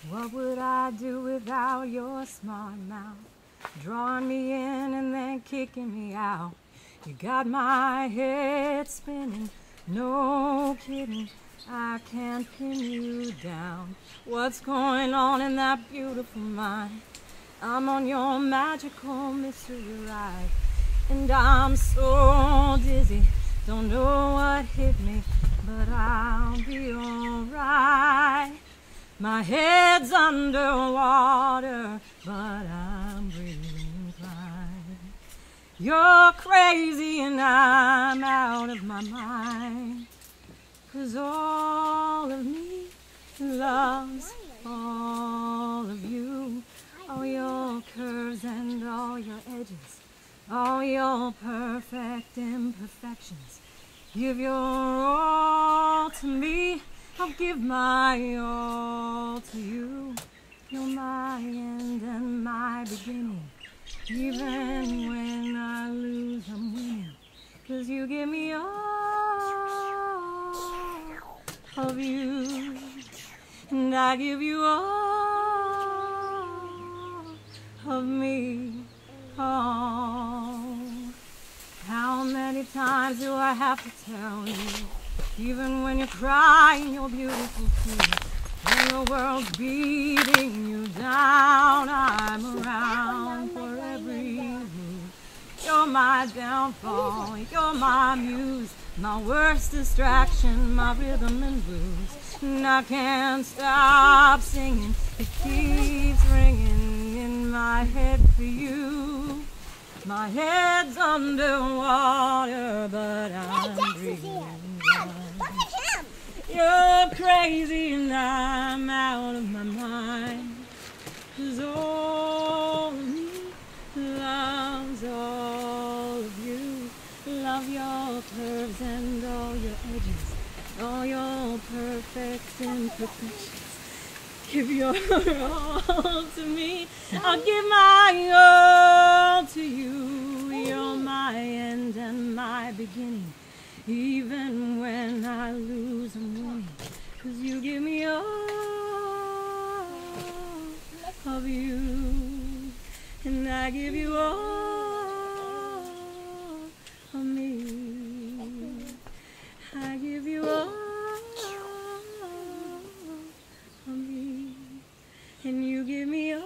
What would I do without your smart mouth? Drawing me in and then kicking me out. You got my head spinning, no kidding. I can't pin you down. What's going on in that beautiful mind? I'm on your magical mystery ride, and I'm so dizzy, don't know what hit me, but I'll be alright. My head's underwater, but I'm breathing fine. You're crazy and I'm out of my mind, 'cause all of me loves all of you. All your curves and all your edges, all your perfect imperfections. Give your all to me, I'll give my all to you. You're my end and my beginning. Even when I lose, I'm winning. 'Cause you give me all of you, and I give you all of me. Oh, how many times do I have to tell you? Even when you're crying your beautiful tears, when the world's beating you down, I'm around for every move. You're my downfall, you're my muse, my worst distraction, my rhythm and blues. And I can't stop singing, it keeps ringing in my head for you. My head's underwater, but I'm breathing. You're crazy and I'm out of my mind, 'cause all of me loves all of you. Love your curves and all your edges, all your perfect imperfections. Give your all to me, I'll give my all to you. You're my end and my beginning. Even when I lose, I'm winning. 'Cause you give me all of you, and I give you all of me. I give you all of me, and you give me all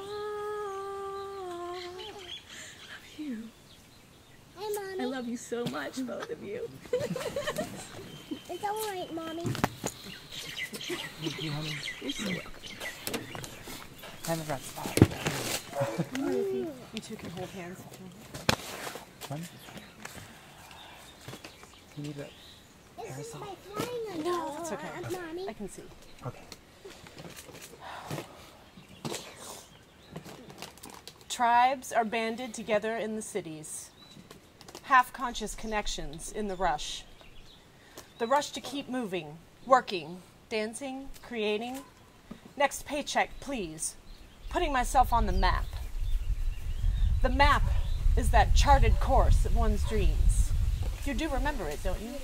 of you. I love you so much, both of you. It's all right, Mommy. Thank you, honey. You're so welcome. Kind of got spot. You two can hold hands. One. You need a This is parasol. my flying No, it's okay. Mommy. I can see. Okay. Tribes are banded together in the cities. Half-conscious connections in the rush. The rush to keep moving, working, dancing, creating. Next paycheck, please. Putting myself on the map. The map is that charted course of one's dreams. You do remember it, don't you?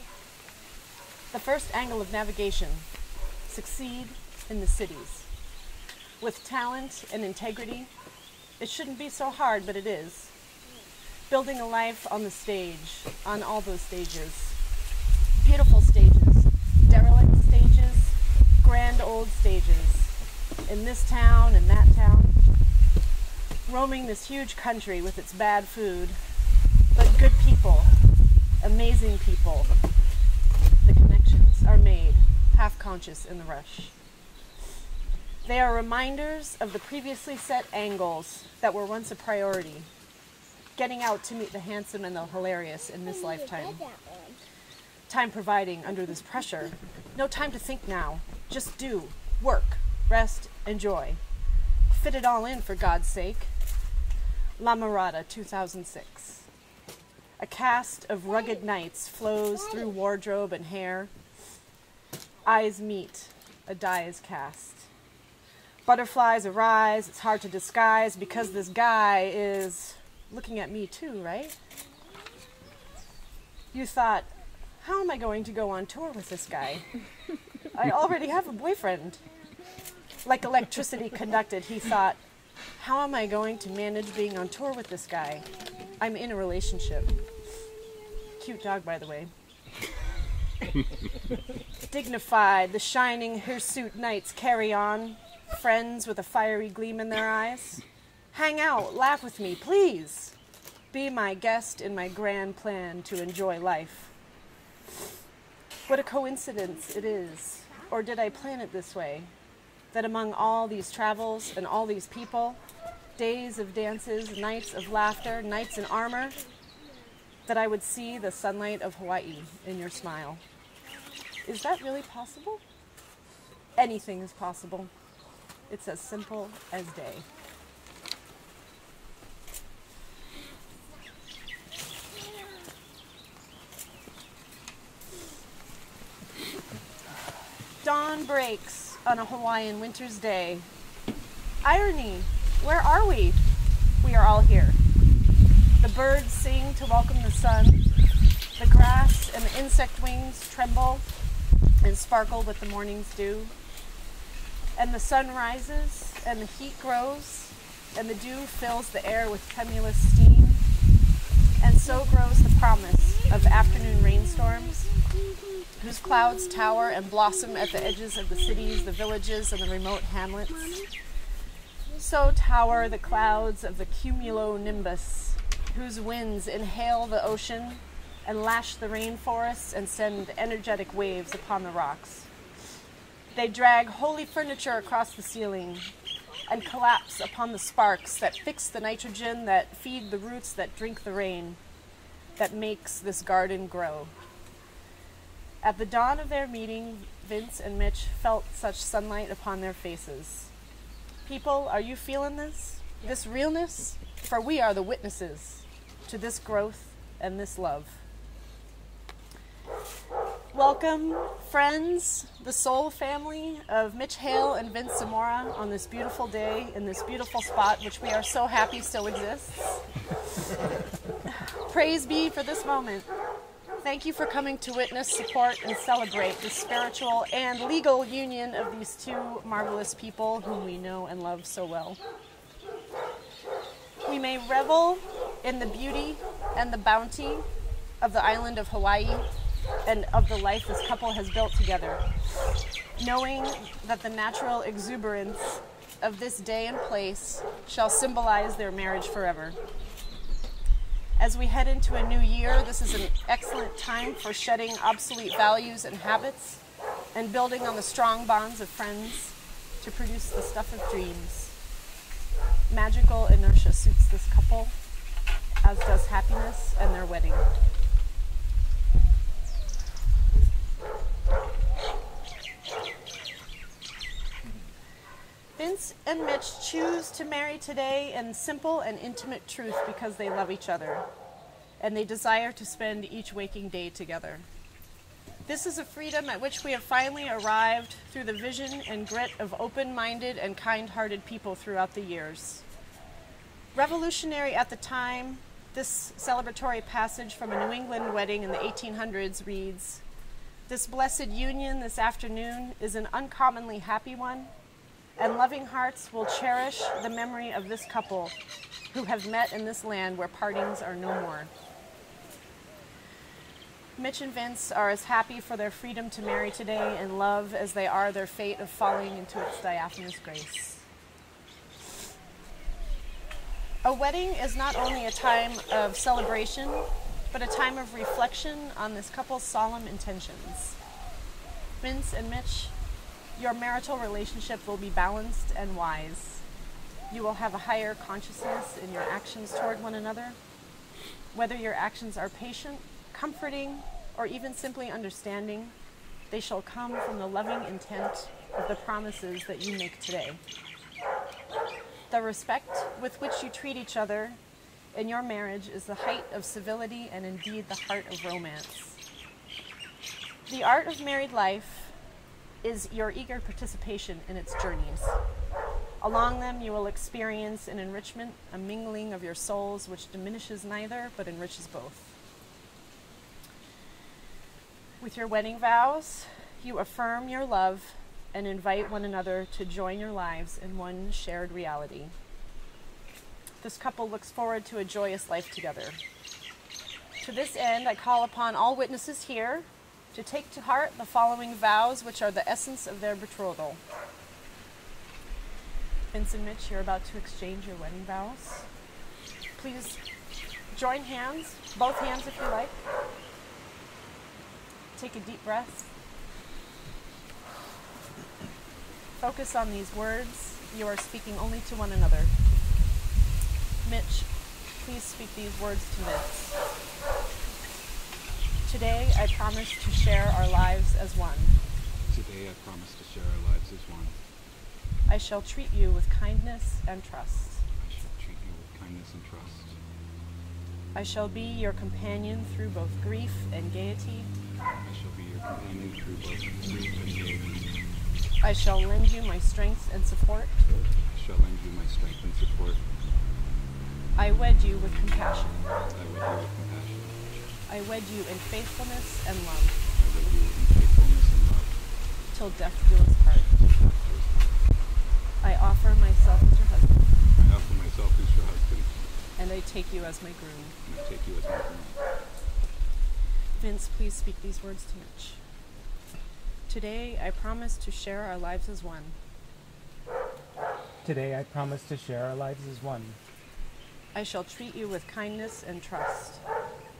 The first angle of navigation. Succeed in the cities. With talent and integrity. It shouldn't be so hard, but it is. Building a life on the stage, on all those stages. Beautiful stages, derelict stages, grand old stages. In this town and that town. Roaming this huge country with its bad food, but good people, amazing people. The connections are made, half-conscious in the rush. They are reminders of the previously set angles that were once a priority. Getting out to meet the handsome and the hilarious in this lifetime. Time providing under this pressure. No time to think now. Just do, work, rest, enjoy. Fit it all in for God's sake. La Mirada, 2006. A cast of rugged nights flows through wardrobe and hair. Eyes meet, a die is cast. Butterflies arise, it's hard to disguise because this guy is looking at me too, right? You thought, how am I going to go on tour with this guy? I already have a boyfriend. Like electricity conducted, he thought, how am I going to manage being on tour with this guy? I'm in a relationship. Cute dog, by the way. Dignified, the shining hirsute nights carry on, friends with a fiery gleam in their eyes. Hang out, laugh with me, please. Be my guest in my grand plan to enjoy life. What a coincidence it is, or did I plan it this way, that among all these travels and all these people, days of dances, nights of laughter, nights in armor, that I would see the sunlight of Hawaii in your smile. Is that really possible? Anything is possible. It's as simple as day. Dawn breaks on a Hawaiian winter's day. Irony, where are we? We are all here. The birds sing to welcome the sun. The grass and the insect wings tremble and sparkle with the morning's dew. And the sun rises and the heat grows and the dew fills the air with tremulous steam. And so grows the promise of afternoon rainstorms, whose clouds tower and blossom at the edges of the cities, the villages, and the remote hamlets. So tower the clouds of the cumulonimbus, whose winds inhale the ocean and lash the rainforests and send energetic waves upon the rocks. They drag holy furniture across the ceiling and collapse upon the sparks that fix the nitrogen, that feed the roots, that drink the rain, that makes this garden grow. At the dawn of their meeting, Vince and Mitch felt such sunlight upon their faces. People, are you feeling this? This realness? For we are the witnesses to this growth and this love. Welcome, friends, the soul family of Mitch Hale and Vince Zamora on this beautiful day in this beautiful spot, which we are so happy still exists. Praise be for this moment. Thank you for coming to witness, support, and celebrate the spiritual and legal union of these two marvelous people whom we know and love so well. We may revel in the beauty and the bounty of the island of Hawaii and of the life this couple has built together, knowing that the natural exuberance of this day and place shall symbolize their marriage forever. As we head into a new year, this is an excellent time for shedding obsolete values and habits and building on the strong bonds of friends to produce the stuff of dreams. Magical inertia suits this couple, as does happiness and their wedding. Vince and Mitch choose to marry today in simple and intimate truth because they love each other, and they desire to spend each waking day together. This is a freedom at which we have finally arrived through the vision and grit of open-minded and kind-hearted people throughout the years. Revolutionary at the time, this celebratory passage from a New England wedding in the 1800s reads, "This blessed union this afternoon is an uncommonly happy one, and loving hearts will cherish the memory of this couple who have met in this land where partings are no more." Mitch and Vince are as happy for their freedom to marry today in love as they are their fate of falling into its diaphanous grace. A wedding is not only a time of celebration, but a time of reflection on this couple's solemn intentions. Vince and Mitch, your marital relationship will be balanced and wise. You will have a higher consciousness in your actions toward one another. Whether your actions are patient, comforting, or even simply understanding, they shall come from the loving intent of the promises that you make today. The respect with which you treat each other in your marriage is the height of civility and indeed the heart of romance. The art of married life is your eager participation in its journeys. Along them you will experience an enrichment, a mingling of your souls which diminishes neither but enriches both. With your wedding vows, you affirm your love and invite one another to join your lives in one shared reality. This couple looks forward to a joyous life together. To this end, I call upon all witnesses here to take to heart the following vows, which are the essence of their betrothal. Vince and Mitch, you're about to exchange your wedding vows. Please join hands, both hands if you like. Take a deep breath. Focus on these words. You are speaking only to one another. Mitch, please speak these words to Vince. Today, I promise to share our lives as one. Today I promise to share our lives as one. I shall treat you with kindness and trust. I shall treat you with kindness and trust. I shall be your companion through both grief and gaiety. I shall be your companion through both grief and gaiety. I shall lend you my strength and support. I shall lend you my strength and support. I wed you with compassion. I wed you with compassion. I wed you in faithfulness and love, I wed you in faithfulness and love. till death do us part. I offer myself as your husband, I offer myself as your husband, and I take you as my groom. and I take you as my groom. Vince, please speak these words to Mitch. Today, I promise to share our lives as one. Today I promise to share our lives as one. I shall treat you with kindness and trust.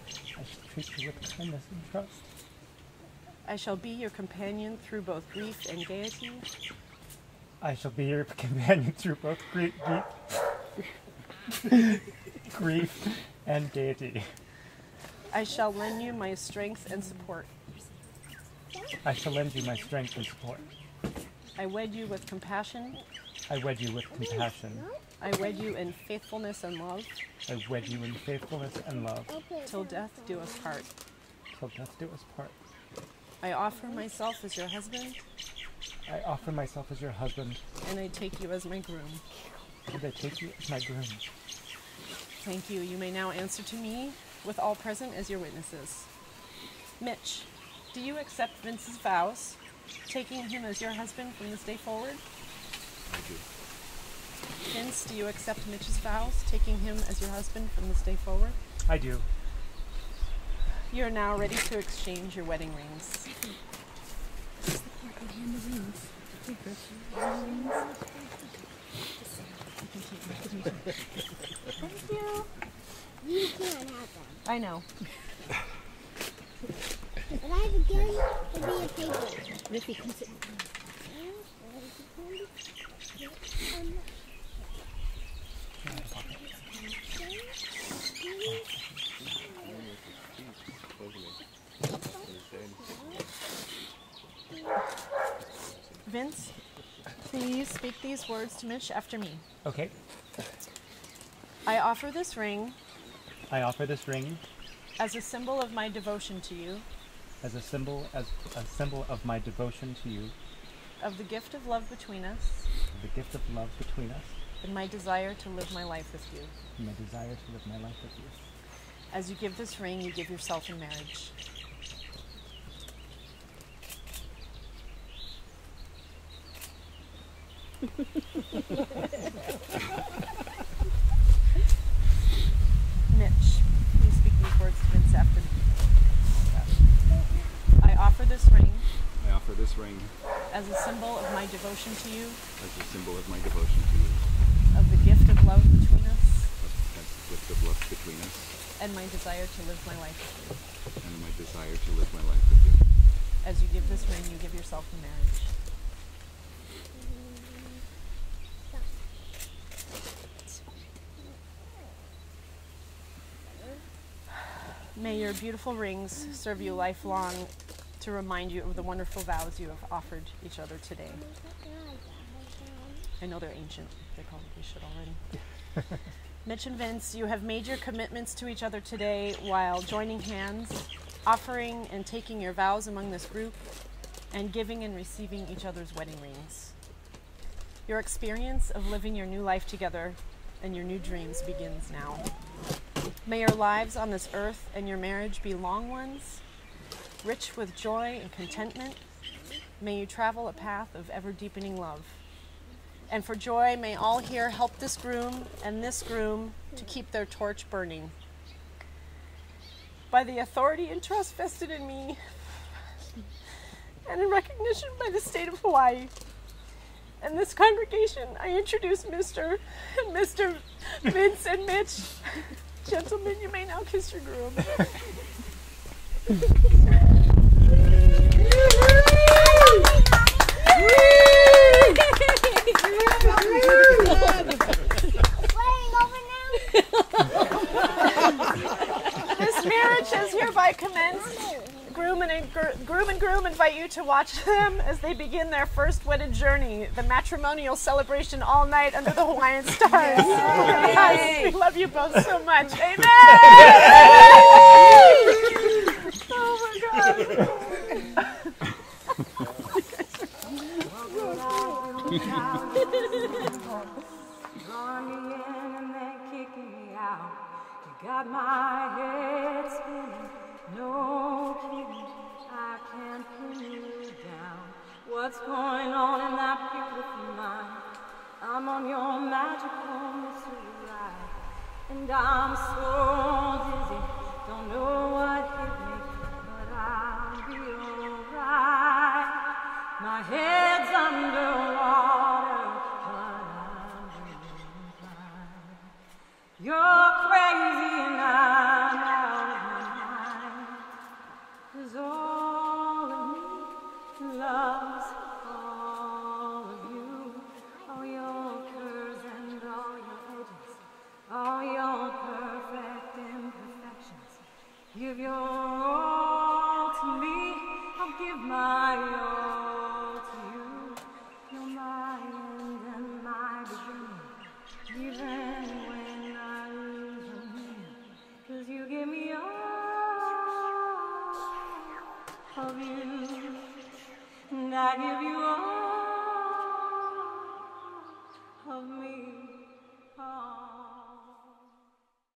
I shall treat you with kindness and trust. I shall be your companion through both grief and gaiety. I shall be your companion through both grief and gaiety. I shall lend you my strength and support. I shall lend you my strength and support. I wed you with compassion. I wed you with compassion. I wed you in faithfulness and love, I wed you in faithfulness and love, till death do us part. till death do us part. I offer myself as your husband, I offer myself as your husband, and I take you as my groom. and I take you as my groom. Thank you. You may now answer to me, with all present as your witnesses. Mitch, do you accept Vince's vows, taking him as your husband from this day forward? I do. Vince, do you accept Mitch's vows, taking him as your husband from this day forward? I do. You are now ready to exchange your wedding rings. Thank you. You can't have them. I know. If I have a gun, it'll be a paper. If he comes in. Vince, please speak these words to Mitch after me. Okay. I offer this ring I offer this ring as a symbol of my devotion to you, as a symbol of my devotion to you, of the gift of love between us, the gift of love between us, and my desire to live my life with you. and my desire to live my life with you. As you give this ring, you give yourself in marriage. Mitch, please speak these words to Vince after me. I offer this ring I offer this ring as a symbol of my devotion to you, as a symbol of my devotion to you, of the gift of love between us, as the gift of love between us, and my desire to live my life with you. and my desire to live my life with you. As you give this ring, you give yourself in marriage. May your beautiful rings serve you lifelong to remind you of the wonderful vows you have offered each other today. I know they're ancient. They probably should already. Mitch and Vince, you have made your commitments to each other today while joining hands, offering and taking your vows among this group, and giving and receiving each other's wedding rings. Your experience of living your new life together and your new dreams begins now. May your lives on this earth and your marriage be long ones, rich with joy and contentment, may you travel a path of ever-deepening love. And for joy, may all here help this groom and this groom to keep their torch burning. By the authority and trust vested in me, and in recognition by the state of Hawaii and this congregation, I introduce Mr. and Mr. Vince and Mitch. Gentlemen, you may now kiss your groom. This marriage has hereby commenced. Groom and groom invite you to watch them as they begin their first wedded journey, the matrimonial celebration all night under the Hawaiian stars. Yes, we love you both so much. Amen! Oh my God. Drawing me in and then kicking me out. You got my head spinning. No kidding, I can't pin you down. What's going on in that beautiful mind? I'm on your magical mystery ride, and I'm so dizzy, don't know what hit me, but I'll be alright. My head's underwater, but I'm doing fine. You're crazy and I'm out of my mind, 'cause all of me loves all of you. All your curves and all your edges, all your perfect imperfections. Give your all to me, I'll give my all to you. You're my end and my beginning, even when I lose me, 'cause you give me all of you, and I give you all